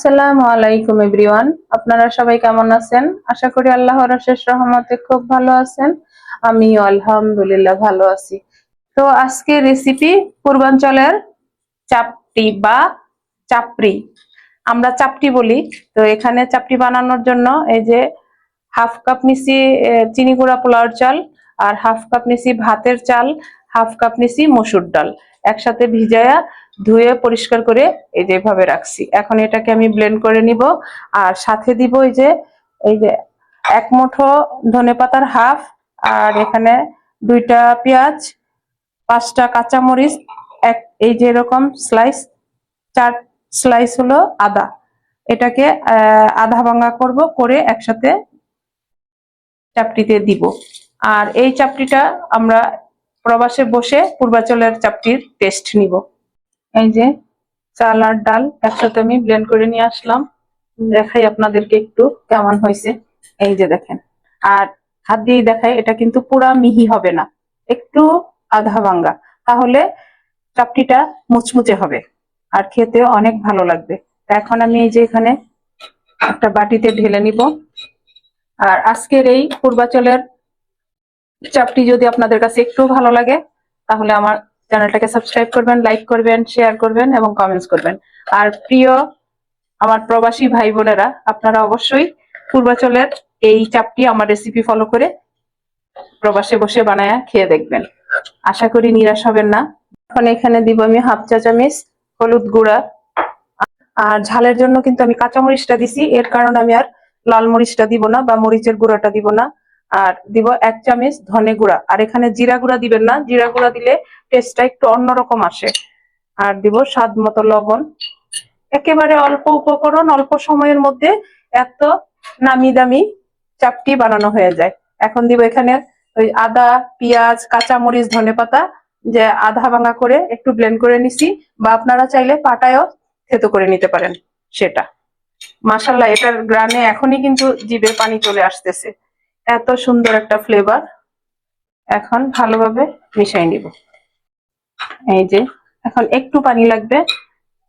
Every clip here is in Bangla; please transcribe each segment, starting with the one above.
আসসালামু আলাইকুম এভরিওয়ান। আপনারা সবাই কেমন আছেন? আশা করি আল্লাহর অশেষ রহমতে খুব ভালো আছেন। আমিও আলহামদুলিল্লাহ ভালো আছি। তো আজকে রেসিপি পূর্বাঞ্চলের চাপটি বা চাপড়ি, আমরা চাপটি বলি। তো এখানে চাপটি বানানোর জন্য এই যে হাফ কাপ নিছি চিনি গুঁড়া পোলাওর চাল, আর হাফ কাপ নিছি ভাতের চাল, হাফ কাপ নিছি মসুর ডাল একসাথে ভিজায়া ধুয়ে পরিষ্কার করে এই যে এভাবে রাখছি। এখন এটাকে আমি ব্লেন্ড করে নিব। আর সাথে দিব এই যে এক মুঠো ধনেপাতার হাফ, আর এখানে দুইটা পেঁয়াজ, পাঁচটা কাঁচামরিচ, এই যে এরকম স্লাইস, চার স্লাইস হলো আদা। এটাকে আধা ভাঙা করব, করে একসাথে চাপটিতে দিব। আর এই চাপটিটা আমরা প্রবাসে বসে পূর্বাচলের চাপটির টেস্ট নিব। এই যে চাল আর ডাল একসাথে আমি ব্লেন্ড করে নিয়ে আসলাম, দেখাই আপনাদেরকে একটু কেমন হয়েছে। এই যে দেখেন, আর হাত দিয়েই দেখাই, এটা কিন্তু পুরা মিহি হবে না, একটু আধা ভাঙ্গা, তাহলে চাপটিটা মুচমুচে হবে আর খেতেও অনেক ভালো লাগবে। এখন আমি এই যে এখানে একটা বাটিতে ঢেলে নিব। আর আজকের এই পূর্বাচলের চাপটি যদি আপনাদের কাছে একটু ভালো লাগে, তাহলে আমার চ্যানেলটাকে সাবস্ক্রাইব করবেন, লাইক করবেন, শেয়ার করবেন এবং কমেন্টস করবেন। আর প্রিয় আমার প্রবাসী ভাই বোনেরা, আপনারা অবশ্যই পূর্বাচলের এই চাপটি আমার রেসিপি ফলো করে প্রবাসে বসে বানায়া খেয়ে দেখবেন। আশা করি নিরাশ হবেন না। এখন এখানে দিব আমি হাফ চা চামচ হলুদ গুঁড়া। আর ঝালের জন্য কিন্তু আমি কাঁচামরিচটা দিছি, এর কারণে আমি আর লাল মরিচটা দিব না বা মরিচের গুঁড়াটা দিব না। আর দিব এক চামচ ধনে গুঁড়া। আর এখানে জিরা গুঁড়া দিবেন না, জিরা গুঁড়া দিলে টেস্টটা একটু অন্যরকম আসে। আর দিব স্বাদ মতো লবণ। একেবারে অল্প উপকরণ, অল্প সময়ের মধ্যে এত নামি দামি চাপটি বানানো হয়ে যায়। এখন দিব এখানে ওই আদা, পেঁয়াজ, কাঁচামরিচ, ধনেপাতা যে আধা ভাঙা করে একটু ব্লেন্ড করে নিছি, বা আপনারা চাইলে পাটায়ও থেতো করে নিতে পারেন সেটা। মাশাআল্লাহ, এটার গ্রানে এখনই কিন্তু জিভে পানি চলে আসতেছে, এত সুন্দর একটা ফ্লেভার। এখন ভালোভাবে মিশাই নিব। এই যে এখন একটু পানি লাগবে,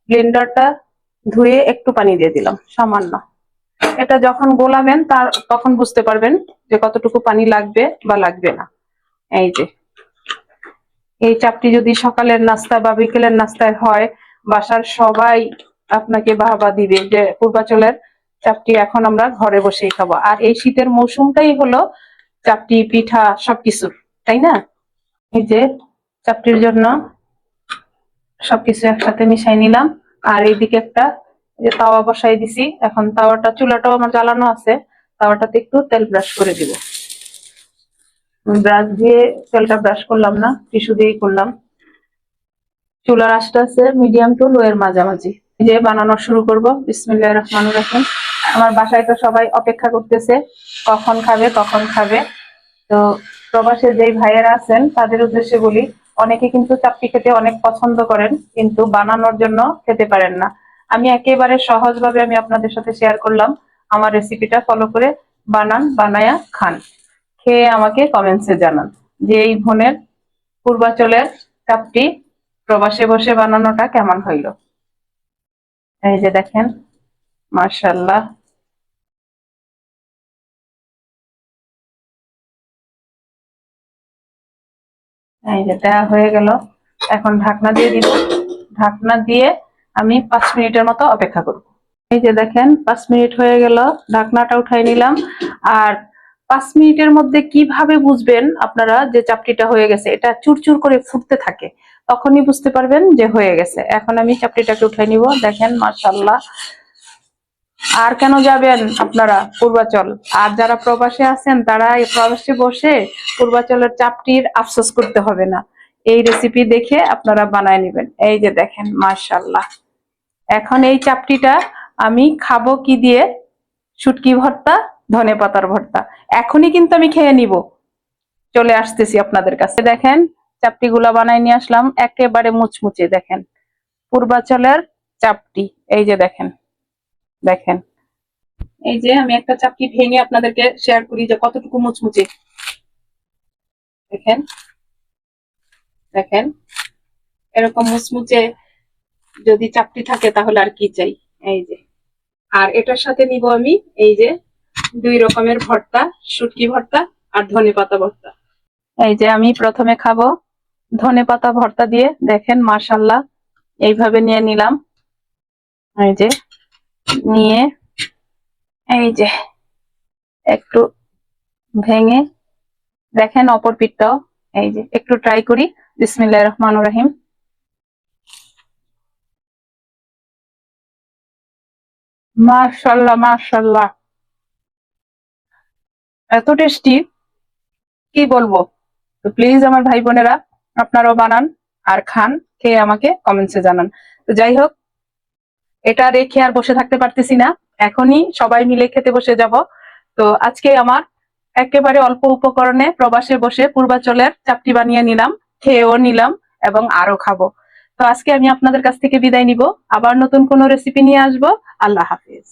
ব্লেন্ডারটা ধুয়ে একটু পানি দিয়ে দিলাম সামান্য। এটা যখন গোলাবেন তখন বুঝতে পারবেন যে কতটুকু পানি লাগবে বা লাগবে না। এই যে এই চাপটি যদি সকালের নাস্তা বা বিকেলের নাস্তায় হয়, বাসার সবাই আপনাকে বাহবা দিবে যে পূর্বাচলের চাপটি এখন আমরা ঘরে বসেই খাবো। আর এই শীতের মৌসুমটাই হলো চাপটি, পিঠা সবকিছু, তাই না? এই যে চাপটির জন্য সবকিছু একসাথে মিশাই নিলাম। আর এইদিকে একটা যে তাওয়া বসাই দিছি, এখন তাওয়াটা, চুলাটাও আমার জ্বালানো আছে, তাওয়াটাতে একটু তেল ব্রাশ করে দিব। ব্রাশ দিয়ে তেলটা ব্রাশ করলাম না, টিস্যু দিয়েই করলাম। চুলার আঁচটা আছে মিডিয়াম টু লো এর মাঝামাঝি। যে বানানো শুরু করব। বিসমিল্লাহির রহমানির রহিম। আমার বাসায় তো সবাই অপেক্ষা করতেছে কখন খাবে কখন খাবে। তো প্রবাসে যেই ভাইয়েরা আছেন তাদের উদ্দেশ্যে বলি, অনেকে কিন্তু চাপটি খেতে অনেক পছন্দ করেন, কিন্তু বানানোর জন্য খেতে পারেন না। আমি একেবারে সহজভাবে আমি আপনাদের সাথে শেয়ার করলাম, আমার রেসিপিটা ফলো করে বানান, বানায়া খান, খেয়ে আমাকে কমেন্টসে জানান যে এই বোনের পূর্বাচলের চাপটি প্রবাসে বসে বানানোটা কেমন হইলো। এই যে দেখেন, মাশাআল্লাহ। এই যে দেওয়া হয়ে গেল, এখন ঢাকনা দিয়ে দিব। ঢাকনা দিয়ে আমি 5 মিনিটের মতো অপেক্ষা করব। এই যে দেখেন 5 মিনিট হয়ে গেল, ঢাকনাটা উঠাই নিলাম। আর 5 মিনিটের মধ্যে কিভাবে বুঝবেন আপনারা যে চাপটিটা হয়ে গেছে? এটা চুরচুর করে ফুটতে থাকে, তখনই বুঝতে পারবেন যে হয়ে গেছে। এখন আমি চাপটিটাকে উঠাই নিব। দেখেন মাশাআল্লাহ। আর কেন যাবেন আপনারা পূর্বাচল? আর যারা প্রবাসে আছেন তারা এই প্রবাসে বসে পূর্বাচলের চাপটির আফসোস করতে হবে না, এই রেসিপি দেখে আপনারা বানায় নেবেন। এই যে দেখেন মাশাআল্লাহ। এখন এই চাপটিটা আমি খাবো কি দিয়ে? শুটকি ভর্তা, ধনে পাতার ভর্তা। এখনই কিন্তু আমি খেয়ে নিব, চলে আসতেছি আপনাদের কাছে। দেখেন চাপটি গুলা বানাই নিয়ে আসলাম, একেবারে মুচমুচে। দেখেন পূর্বাচলের চাপটি, এই যে দেখেন। দেখেন এই যে আমি একটা চাপটি ভেঙে আপনাদেরকে শেয়ার করি যে কতটুকু মুচমুচে। দেখেন, দেখেন এরকম মুচমুচে যদি চাপটি থাকে তাহলে আর কি চাই। এই যে আর এটার সাথে নিব আমি এই যে 2 রকমের ভর্তা, শুটকি ভর্তা আর ধনেপাতা ভর্তা। এই যে আমি প্রথমে খাবো ধনেপাতা ভর্তা দিয়ে, দেখেন মাশাআল্লাহ এইভাবে নিয়ে নিলাম। এই যে নিয়ে এই যে একটু ভেঙে দেখেন অপর পিঠটাও এই যে একটু ট্রাই করি। বিসমিল্লাহির রহমানির রহিম। মাশাআল্লাহ মাশাআল্লাহ, এত টেস্টি কি বলবো। তো প্লিজ আমার ভাই বোনেরা আপনারাও বানান আর খান, খেয়ে আমাকে কমেন্টসে জানান। তো যাই হোক, এটা রেখে আর বসে থাকতে পারতেছি না, এখনই সবাই মিলে খেতে বসে যাব। তো আজকে আমার একেবারে অল্প উপকরণে প্রবাসে বসে পূর্বাচলের চাপটি বানিয়ে নিলাম, খেয়েও নিলাম এবং আরো খাবো। তো আজকে আমি আপনাদের কাছ থেকে বিদায় নিব, আবার নতুন কোনো রেসিপি নিয়ে আসবো। আল্লাহ হাফিজ।